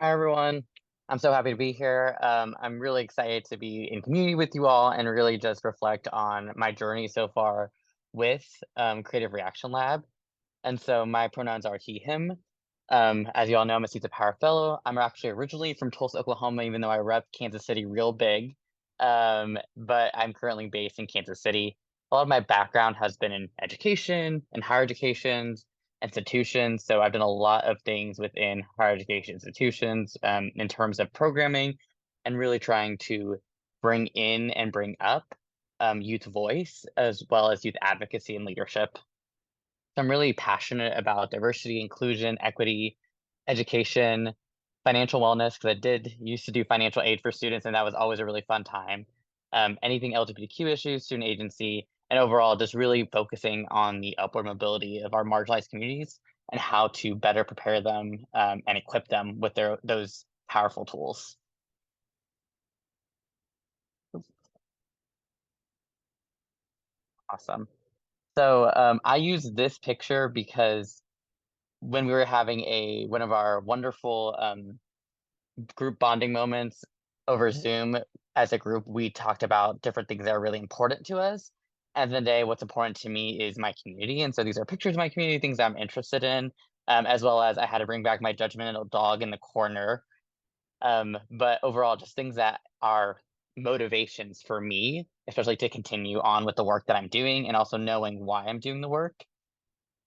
Hi, everyone. I'm so happy to be here. I'm really excited to be in community with you all and really just reflect on my journey so far with Creative Reaction Lab. And so my pronouns are he, him. As you all know, I'm a Seeds of Power Fellow. I'm actually originally from Tulsa, Oklahoma, even though I rep Kansas City real big. But I'm currently based in Kansas City. A lot of my background has been in education and higher education institutions. So I've done a lot of things within higher education institutions in terms of programming and really trying to bring in and bring up youth voice as well as youth advocacy and leadership. So I'm really passionate about diversity, inclusion, equity, education, financial wellness, because I did used to do financial aid for students, and that was always a really fun time. Anything LGBTQ issues, student agency, and overall, just really focusing on the upward mobility of our marginalized communities and how to better prepare them and equip them with those powerful tools. Awesome. So I use this picture because when we were having a one of our wonderful group bonding moments over Zoom as a group, we talked about different things that are really important to us. At the end of the day, what's important to me is my community. And so these are pictures of my community, things that I'm interested in, as well as I had to bring back my judgmental dog in the corner. But overall, just things that are motivations for me, especially to continue on with the work that I'm doing and also knowing why I'm doing the work.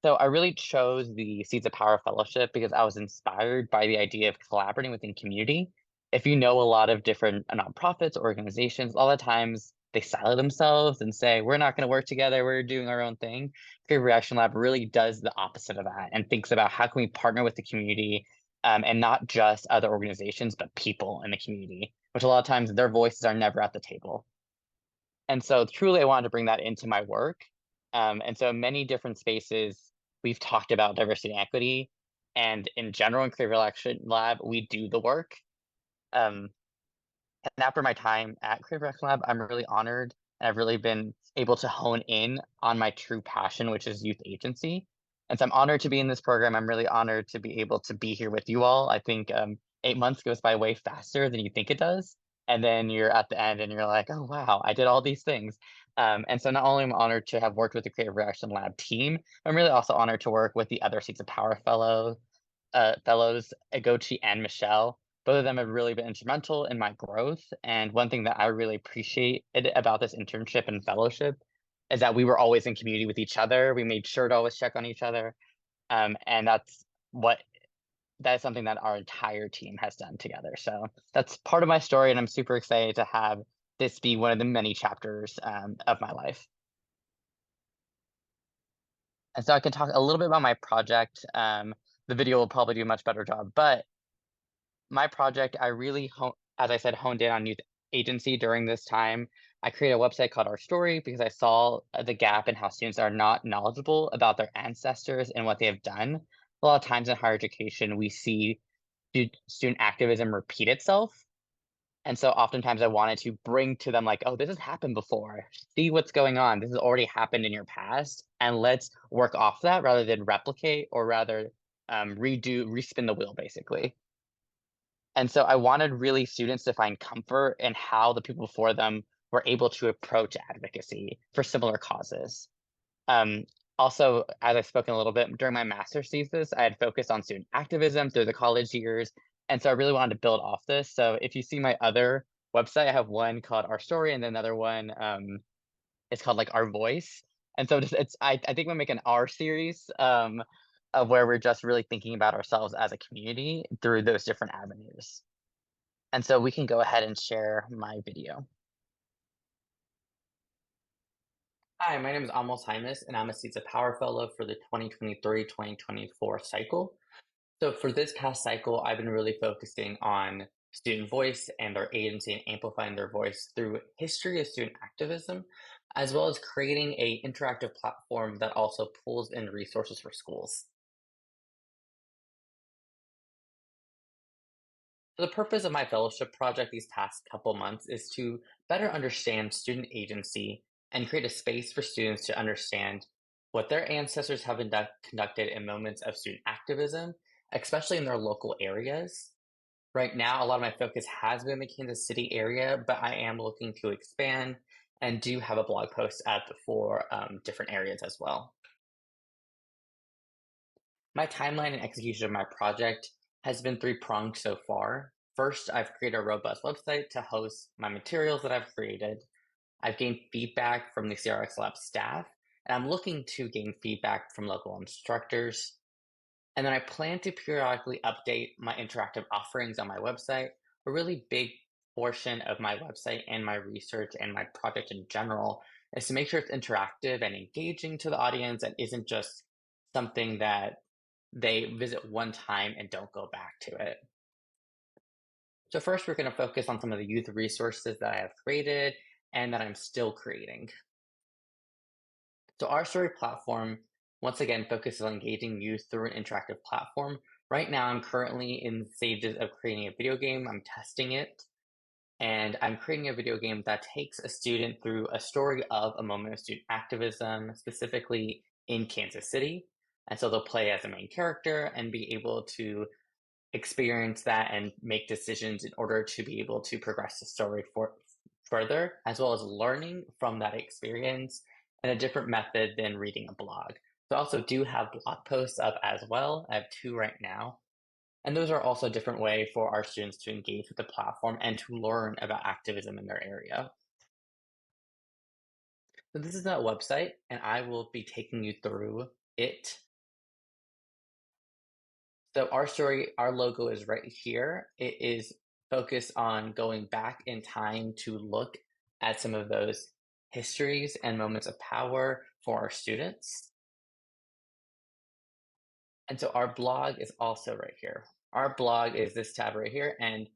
So I really chose the Seeds of Power Fellowship because I was inspired by the idea of collaborating within community. If you know a lot of different nonprofits, organizations, a lot of times they silo themselves and say, we're not going to work together, we're doing our own thing. Creative Reaction Lab really does the opposite of that and thinks about how can we partner with the community and not just other organizations, but people in the community, which a lot of times their voices are never at the table. And so truly I wanted to bring that into my work. And so in many different spaces, we've talked about diversity and equity. And in general, in Creative Action Lab, we do the work. Um, and after my time at Creative Action Lab, I'm really honored and I've really been able to hone in on my true passion, which is youth agency. And so I'm honored to be in this program. I'm really honored to be able to be here with you all. I think 8 months goes by way faster than you think it does. And then you're at the end and you're like, oh, wow, I did all these things. And so not only am I honored to have worked with the Creative Reaction Lab team, I'm really also honored to work with the other Seats of Power fellows, Agochi and Michelle. Both of them have really been instrumental in my growth. And one thing that I really appreciated about this internship and fellowship is that we were always in community with each other. We made sure to always check on each other. And what that is something that our entire team has done together. So that's part of my story, and I'm super excited to have this be one of the many chapters of my life. And so I can talk a little bit about my project. The video will probably do a much better job, but my project, I really, as I said, honed in on youth agency during this time. I created a website called Our Story because I saw the gap in how students are not knowledgeable about their ancestors and what they have done. A lot of times in higher education, we see student activism repeat itself. And so oftentimes I wanted to bring to them like, oh, this has happened before. See what's going on. This has already happened in your past. And let's work off that rather than replicate or rather respin the wheel, basically. And so I wanted really students to find comfort in how the people before them were able to approach advocacy for similar causes. Um, Also, as I've spoken a little bit during my master's thesis, I had focused on student activism through the college years. And so I really wanted to build off this. So if you see my other website, I have one called Our Story and then another one is called like Our Voice. And so I think we'll make an R series of where we're just really thinking about ourselves as a community through those different avenues. And so we can go ahead and share my video. Hi, my name is Amos Jaimes, and I'm a Seeds of Power Fellow for the 2023-2024 cycle. So for this past cycle, I've been really focusing on student voice and their agency and amplifying their voice through history of student activism, as well as creating a interactive platform that also pulls in resources for schools. So the purpose of my fellowship project these past couple months is to better understand student agency and create a space for students to understand what their ancestors have conducted in moments of student activism, especially in their local areas. Right now, a lot of my focus has been the Kansas City area, but I am looking to expand and do have a blog post out for different areas as well. My timeline and execution of my project has been three-pronged so far. First, I've created a robust website to host my materials that I've created. I've gained feedback from the CRX Lab staff, and I'm looking to gain feedback from local instructors. And then I plan to periodically update my interactive offerings on my website. A really big portion of my website and my research and my project in general is to make sure it's interactive and engaging to the audience and isn't just something that they visit one time and don't go back to it. So first, we're going to focus on some of the youth resources that I have created and that I'm still creating. So our story platform, once again, focuses on engaging youth through an interactive platform. Right now, I'm currently in the stages of creating a video game. I'm testing it, and I'm creating a video game that takes a student through a story of a moment of student activism, specifically in Kansas City. And so they'll play as a main character and be able to experience that and make decisions in order to be able to progress the story further, as well as learning from that experience in a different method than reading a blog. So I also do have blog posts up as well. I have 2 right now. And those are also a different way for our students to engage with the platform and to learn about activism in their area. So this is a website, and I will be taking you through it. So our story, our logo is right here. It is focused on going back in time to look at some of those histories and moments of power for our students. And so our blog is also right here. Our blog is this tab right here. And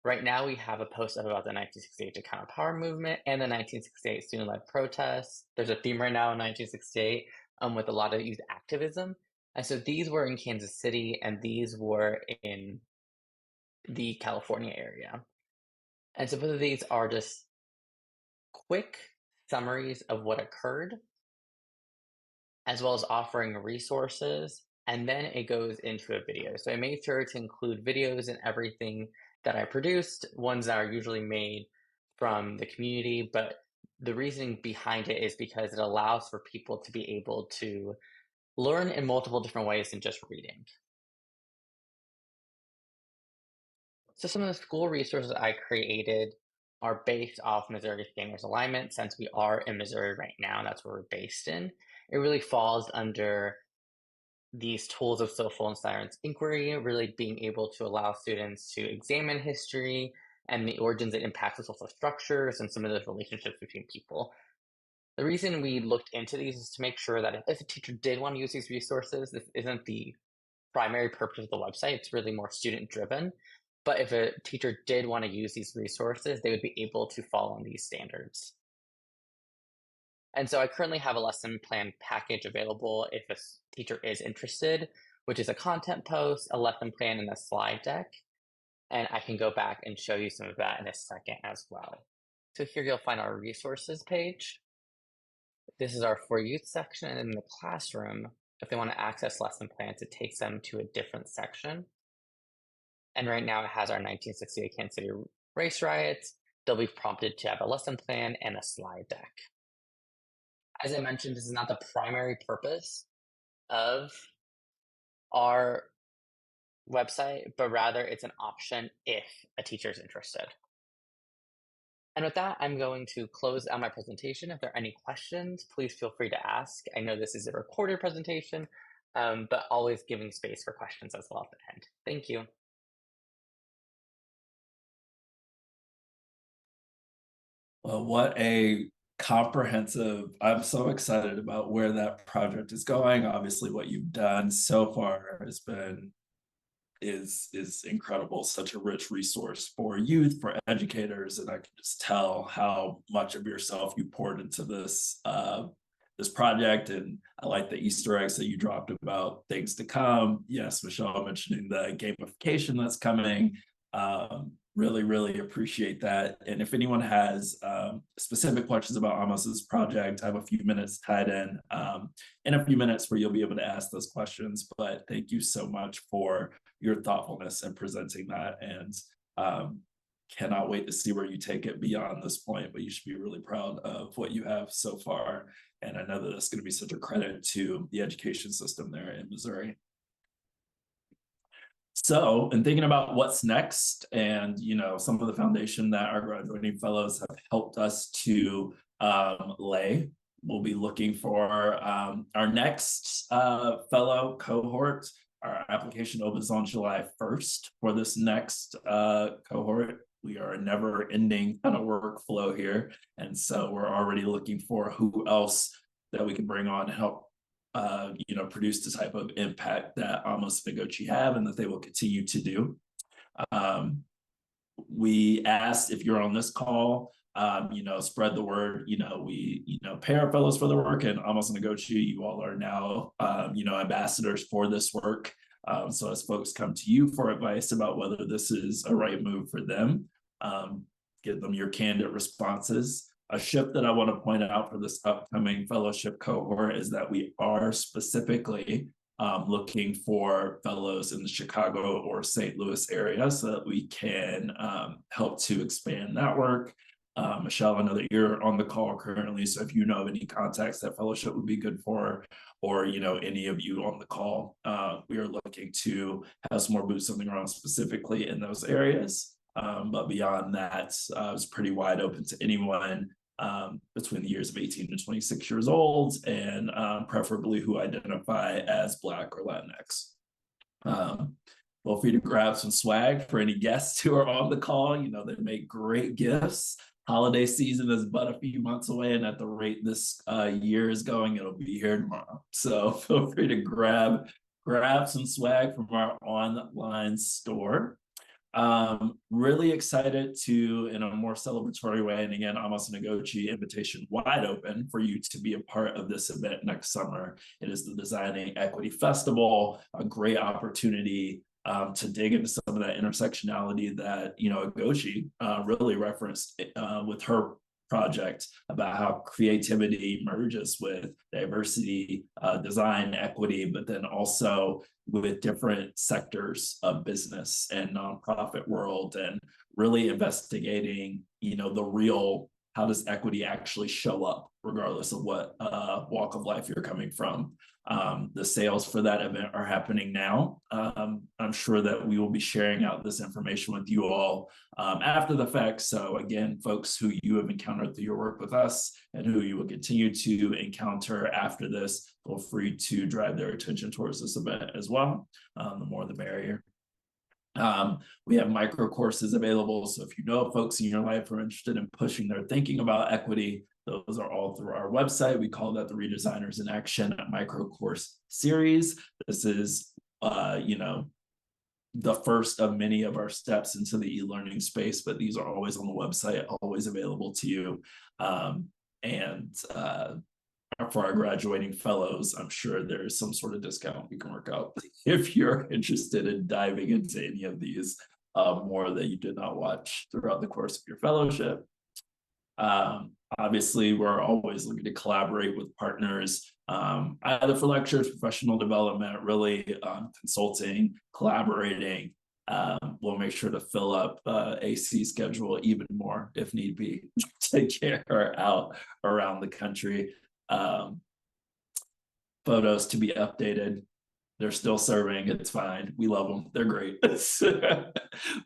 right now we have a post up about the 1968 Chicano Power Movement and the 1968 student-led protests. There's a theme right now in 1968 with a lot of youth activism. And so these were in Kansas City and these were in the California area. And so both of these are just quick summaries of what occurred, as well as offering resources, and then it goes into a video. So I made sure to include videos and everything that I produced, ones that are usually made from the community, but the reasoning behind it is because it allows for people to be able to learn in multiple different ways than just reading. So some of the school resources I created are based off Missouri Standards Alignment. Since we are in Missouri right now, and that's where we're based in. It really falls under these tools of social and science inquiry, really being able to allow students to examine history and the origins and impacts of social structures and some of those relationships between people. The reason we looked into these is to make sure that if a teacher did want to use these resources, this isn't the primary purpose of the website. It's really more student driven. But if a teacher did want to use these resources, they would be able to follow these standards. And so I currently have a lesson plan package available if a teacher is interested, which is a content post, a lesson plan, and a slide deck. And I can go back and show you some of that in a second as well. So here you'll find our resources page. This is our For Youth section, and in the classroom, if they want to access lesson plans, it takes them to a different section. And right now it has our 1968 Kansas City race riots. They'll be prompted to have a lesson plan and a slide deck. As I mentioned, this is not the primary purpose of our website, but rather it's an option if a teacher is interested. And with that, I'm going to close out my presentation. If there are any questions, please feel free to ask. I know this is a recorded presentation, but always giving space for questions as well at the end. Thank you. Well, what a comprehensive, I'm so excited about where that project is going. Obviously, what you've done so far has been is incredible, such a rich resource for youth, for educators, and I can just tell how much of yourself you poured into this project. And I like the Easter eggs that you dropped about things to come. Yes, Michelle mentioning the gamification that's coming. Really, really appreciate that. And if anyone has specific questions about Amos's project, I have a few minutes tied in a few minutes where you'll be able to ask those questions. But thank you so much for your thoughtfulness in presenting that. And cannot wait to see where you take it beyond this point. But you should be really proud of what you have so far. And I know that it's going to be such a credit to the education system there in Missouri. So, in thinking about what's next, and some of the foundation that our graduating fellows have helped us to lay, we'll be looking for our next fellow cohort. Our application opens on July 1st for this next cohort. We are a never-ending kind of workflow here, and so we're already looking for who else that we can bring on and help produce the type of impact that Amos and Agochi have and that they will continue to do. We asked if you're on this call, spread the word. We pay our fellows for the work, and Amos and Agochi, you all are now, ambassadors for this work. So as folks come to you for advice about whether this is a right move for them, give them your candid responses. A shift that I want to point out for this upcoming fellowship cohort is that we are specifically looking for fellows in the Chicago or St. Louis area so that we can help to expand that work. Michelle, I know that you're on the call currently, so if you know of any contacts that fellowship would be good for, or any of you on the call, we are looking to have some more boots on the ground specifically in those areas. But beyond that, it's pretty wide open to anyone between the years of 18 to 26 years old, and preferably who identify as Black or Latinx. Feel free to grab some swag for any guests who are on the call. They make great gifts. Holiday season is but a few months away, and at the rate this year is going, it'll be here tomorrow. So feel free to grab some swag from our online store. Really excited to, in a more celebratory way, and again, Amos and Agochi, invitation wide open for you to be a part of this event next summer. It is the Designing Equity Festival, a great opportunity to dig into some of that intersectionality that Agochi really referenced with her project about how creativity merges with diversity, design, equity, but then also with different sectors of business and nonprofit world, and really investigating, the real, how does equity actually show up regardless of what walk of life you're coming from. The sales for that event are happening now. I'm sure that we will be sharing out this information with you all after the fact. So again, folks who you have encountered through your work with us and who you will continue to encounter after this, feel free to drive their attention towards this event as well. The more the merrier. We have micro courses available. So if you know folks in your life are interested in pushing their thinking about equity, those are all through our website. We call that the Redesigners in Action micro course series. This is, the first of many of our steps into the e-learning space, but these are always on the website, always available to you. For our graduating fellows, I'm sure there's some sort of discount we can work out if you're interested in diving into any of these more that you did not watch throughout the course of your fellowship. Obviously, we're always looking to collaborate with partners, either for lectures, professional development, really consulting, collaborating. We'll make sure to fill up AC schedule even more if need be to get her out around the country. Photos to be updated. They're still serving. It's fine. We love them. They're great.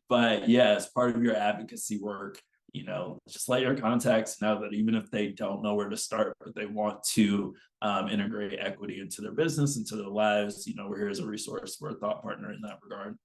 But yeah, as part of your advocacy work, just let your contacts know that even if they don't know where to start, but they want to integrate equity into their business, into their lives, we're here as a resource. We're a thought partner in that regard.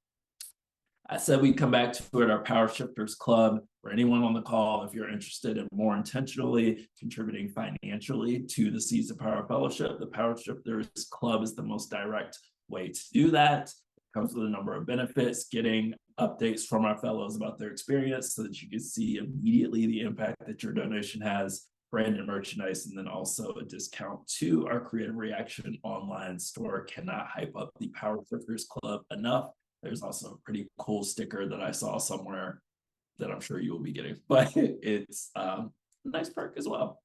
I said we'd come back to it, our Power Shifters Club. For anyone on the call, if you're interested in more intentionally contributing financially to the Seeds of Power Fellowship, the Power Shifters Club is the most direct way to do that. It comes with a number of benefits, getting updates from our fellows about their experience so that you can see immediately the impact that your donation has, branded merchandise, and then also a discount to our Creative Reaction online store. Cannot hype up the Power Shifters Club enough. There's also a pretty cool sticker that I saw somewhere that I'm sure you will be getting, but it's a nice perk as well.